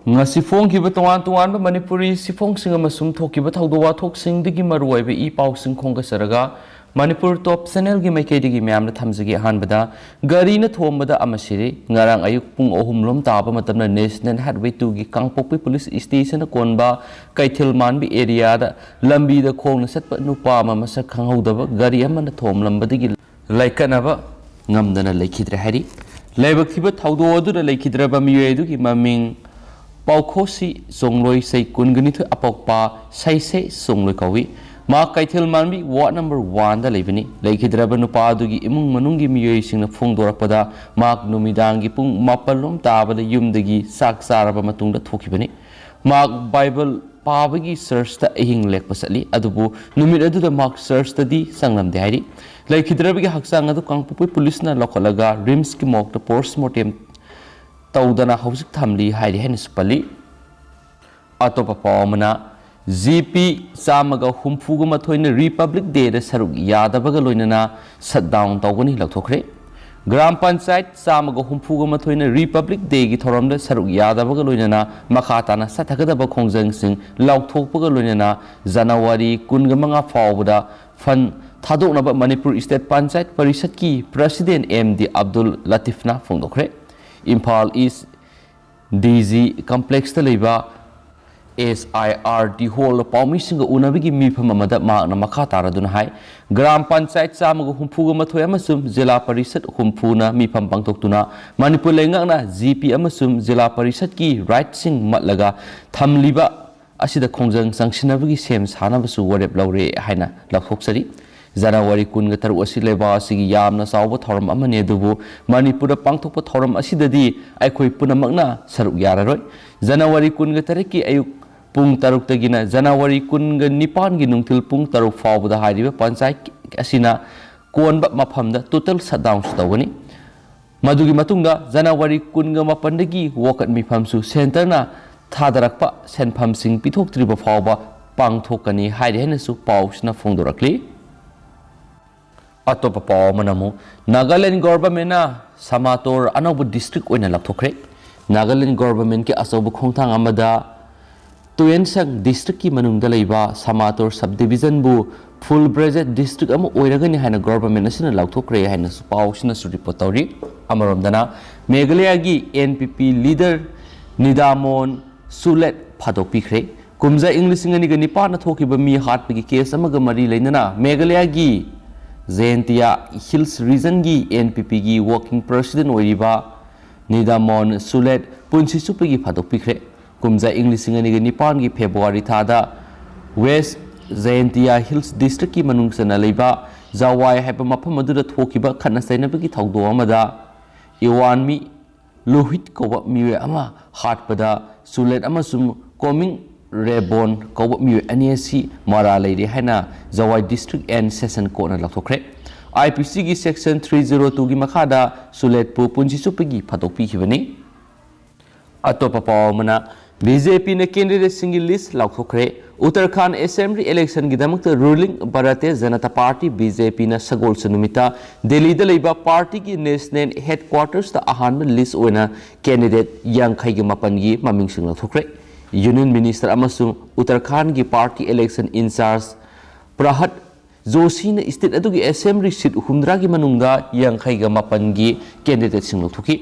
ngasi phongkiba tongan manipuri sifongsinga masum thokiba thawdowa thoksingdigi maruoiba I pausing khonga saraga manipur top channel gi maikeidigi myamna thamjigi hanbada gari na thombada amasiri ngarang ayuk pung ohum lom taba matamna national highway 2 gi kangpokpi police station konba Keithel manbi area da lambi da khongna satpa nupa ma masak khanghaudaba gari amana thom lambadigi laikanaba ngamdana laikhidra hari laibakhiba thawdo adu da laikhidraba miyedu gi maming Pokhaikhre songloi sei kunganithu apokpa saise songloi kawi ma Keithel manbi ward number 1 da leibani leikidraba nupa adugi imung manungi miyoi singna phongdorakpada mak numidangi pung mapalom tabada yumdagi sak saraba matungda thokibani mak bible pabagi search ta ehing lekpasali adubu numit aduda mak search ta di sanglamde hairi leikidraba gi haksang adu kangpupi police na lokolaga rims ki mok ta postmortem Taudana hausik thamli hairi hen spali atopa pawmana GP samaga humfuga mathoina Republic Day da saruk yadabaga loinana shutdown tawgani Laothokhre Gram Panchayat samaga humfuga mathoina Republic Day gi thoramda saruk yadabaga loinana makhatana sathagadaba khongjang sing Laothokpaga loinana January 15 fawbada fan thadoknaba Manipur State Panchayat Parishad ki President MD Abdul Latifna phongdokhre Impal East DG Complex ta leiba SIRT hall paumi singa unabigi mifam amada magna makha taraduna hai Gram Panchayat samaga humfuga mathoi amasum Jila Parishad humfuna mifam pangtoktuna Manipur lengakna GP amasum Jila Parishad ki right sing matlaga thamliba asida khongjang sangsinabagi sem sanabasu warep laure haina lauthoksari January 13 asi leba asigi yamna sawba thoram amane dubu Manipur pangthokpa thoram asidadi aikhoi punamakna saruk yararoi January 13 ki ayuk pung taruk tagina January 19 gi nungthil pung taruk fawbada hariba panchayat asina konba maphamda total shutdown stawani madugi matungda January 18 dagi wokat mifamsu center na thadarakpa senpham sing pithoktriba fawba pangthokani hairi henasu pausna phongdorakli Atopa pawmanamu Nagaland government na Samator anobu district oina Laothokhre Nagaland government ki asobu khongthang amada Tuyensang district ki manungda leiba Samator subdivision bu full bracket district amu oiragani haina government asina Laothokhre haina pausina su report tawri amaromdana Meghalaya gi NPP leader Nidamon Sulet phadokpikhre kumja English ngani ga nipa na thokiba mi hatpigi case amaga mari leinana Meghalaya gi Zentia Hills region gi NPP gi working president oiriba Nidamon Sulet punsi supigi phadokpikhre kumja English ngani ga nipan gi February thada West Zentia Hills district ki manungsana leiba Zawai haipa mafam aduda thokiba khana sainabagi thawdo amada Iwanmi Lohit kowa miwe ama hatpada Sulet amasum coming Rebon kawa miwe anesi mara leiri haina Zawai district and session court na Laothokhre IPC gi section 302 gi makhada Sulet pu punji supigi phadokpi khibani atopa pawmana BJP na candidate single list Laothokhre Uttarakhand Assembly election gi damakta ruling Bharatiya Janata Party BJP na sagol sunumita Delhi da leiba party gi national headquarters ta ahan list oina candidate yankhai gi mapan gi maming sing Laothokhre Union Minister amasung Uttarakhand gi party election in charge Prahat Joshi na state adugi assembly seat humdra gi manungda yankhai ga mapan gi candidate sing Laothoki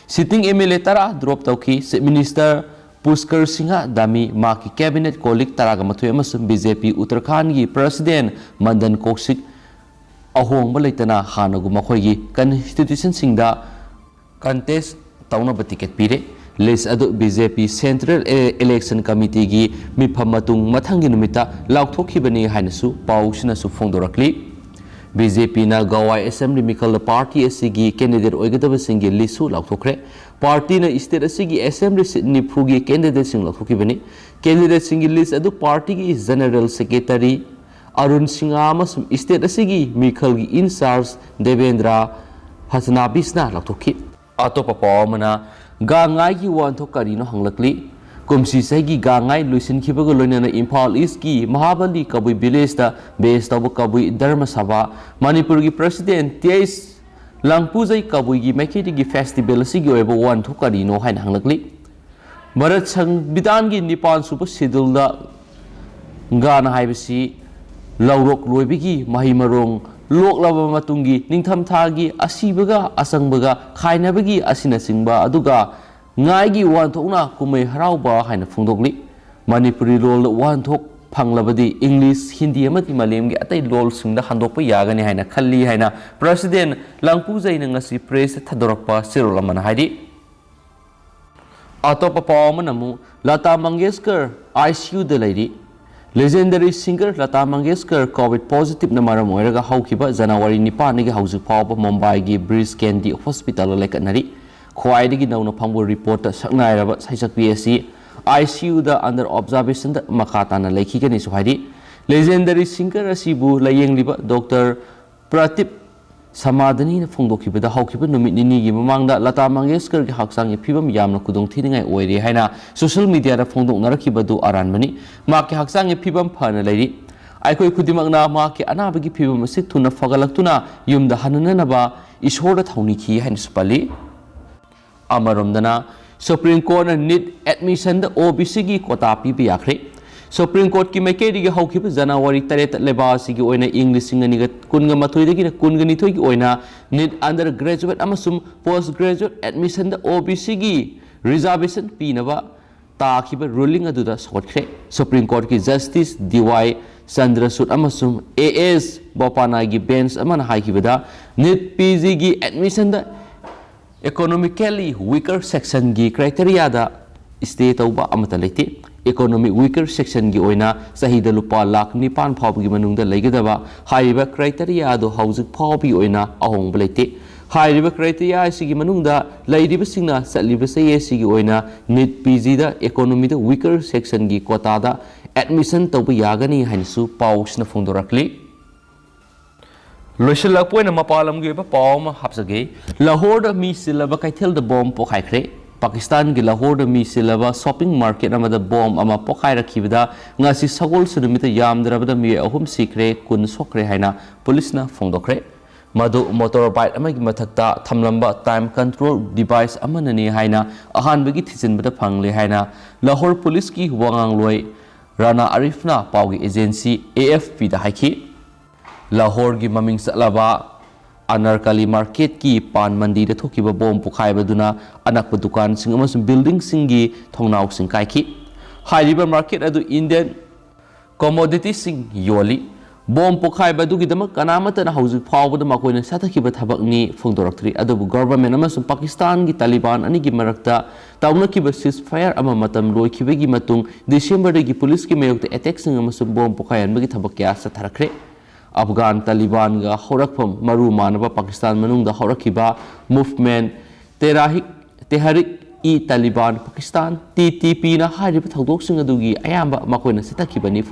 sitting MLA tara drop tawki Minister Puskar Singha Dami maki cabinet colleague taraga mathoi amasung BJP Uttarakhand gi president Mandan Koksik ahongba leitana hanagu makhoi gi constitution singda contest taunaba ticket pire list adu BJP Central Election Committee gi mifam matung mathangi numita Laothokhibani hainasu pausina su phongdorakli BJP na Gawai Assembly Mikal Party asigi candidate oigadaba singi lisu Laothokhre party na state asigi assembly nifu gi candidate sing Laothokhibani candidate singi list adu party gi general secretary Arun Singha amasum state asigi Mikal gi in charge Devendra Hasnabisna Laothokhi atopa pawmana gangai gi wanthok karino hanglakli kumsi sagi gangai luisin khibaga loinana Impal East ki Mahabali Kabui village da base tabu Kabui Dharma Sabha Manipur gi president Ts Langpuzai Kabui gi maiketi gi festival sigi oiba wanthok karino hain hanglakli Bharat Sanvidangi Nipan Supa Sidulda Gana Haibasi Laurok Loibigi Mahimarong Loklaba Matungi Ningtham Thagi Asibaga Asangbaga Khainabagi Asina Singba Aduga Ngaigi Wanthokna Kumai Harauba Haina Phungdokli Manipuri Lol Wanthok Panglabadi English Hindi amati Malemgi Atai Lol Singda Handokpa Yagani Haina Khalli Haina President Langpuzai Nangasi Press Thadorakpa Sirolamana Haidi Atopa Pawamanamu Lata Mangeshkar ICU the lady Legendary singer Lata Mangeshkar COVID positive na maram oiraga haukiba January 9 nigi hauzik pawba Mumbai gi Breeze Candy Hospital lekatnari khwaidagi nawna phangbu report ta saknairaba saisakpi asi ICU da under observation da makata na lekhigani suhaidi legendary singer asibu layengliba Dr. Pratip Samadani na phongdokibada haukiba numit nini gi mamangda Lata Mangeshkar gi haksang phibam yamna kudong thiningai oire haina social media da phongdoknarakibadu aranbani makki haksang phibam phana leiri aikoi khudimangna makki anabagi phibam asi thuna fagalaktuna yumda hananaba ishorda thauniki haina supali amaromdana Supreme Court na NEET admission da OBC gi quota pibi yakhre Supreme Court ki maikeri gi haukiba January 3 leba sigi oina English singaniga kunga mathoi dagi na kunga nithoi gi oina NEET undergraduate amasum postgraduate admission da OBC gi reservation pinaba takiba ruling aduda Sokhre Supreme Court ki Justice DY Chandrasud amasum AS Bopana gi bench amana haikibada NEET PG gi admission da economically weaker section gi criteria da stay tauba amata leite economic weaker section gi oina sahida lupa lakh nipan phawgi manungda leigedaba haiba criteria do hauzik phawbi oina ahong bleite haiba criteria sigi manungda leiriba singna saliba saye sigi oina NEET PG da economy da weaker section gi quota da admission tauba yagani hainsu pawsna phongdorakli Loishilak poina mapalam gi ba pawma hapsage Lahore da mi silaba Keithel da bomb Pokhaikhre Pakistan ki Lahore da mi silaba shopping market amada bomb ama Pokhaikhre khibada ngasi sagol sunumita yamdrabada mi ahum Sikhre kun Sokhre haina police na phongdokhre madu motorbike amagi mathakta thamlamba time control device amanani haina ahanbagi thichinbada phangli haina Lahore police ki wangang loi Rana Arifna pawgi agency AFP da haiki Lahore gi maming salaba Anarkali market ki pan mandi da thokiba bom Pokhaikhre anak dukan sing amasum building singi thongnau sing kaiki haiba market adu Indian commodity sing yoli bom Pokhaikhre gi damak kanamata na hauzik phawbada makoina sathakiba thabak ni phongdoraktri adu government amasum Pakistan gi Taliban ani gi marakta tawnakiba ceasefire ama matam loikibagi matung December gi police ki mayokta attack sing amasum bom Pokhaikhre gi thabak kya satharakre Afghan Taliban ga horakpham maru manaba Pakistan manungda horakiba movement Tehrik-i-Taliban Pakistan TTP na hariba thaudok sing adugi ayamba makoina sitakibani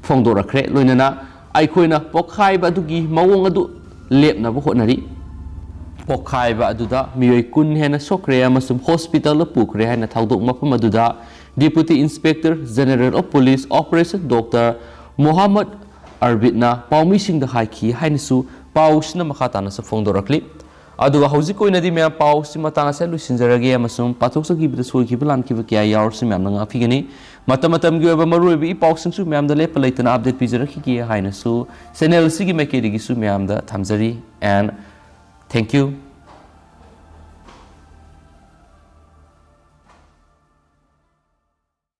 phongdorakre loinana aikoina Pokhaikhre adugi mawong adu lepna bo honari Pokhaikhre aduda miyoi kun hena Sokhre amasum hospital la pukre hena thaudok mafam aduda Deputy Inspector General of Police Operation Dr. Muhammad Arbitna Paumi Singh the Haiki Hainisu Pausna Makatana sa Phongdorakli aduga hauzik oina di me paus simatanga sa lusinjarage amasum pathoksa gi bida soi gi plan ki kya yaur sim yamna nga figani matam gi ba maru bi paus sing su me am da le palaitana update pijara ki hainasu channel sigi me ke gi su me am da thamjari and thank you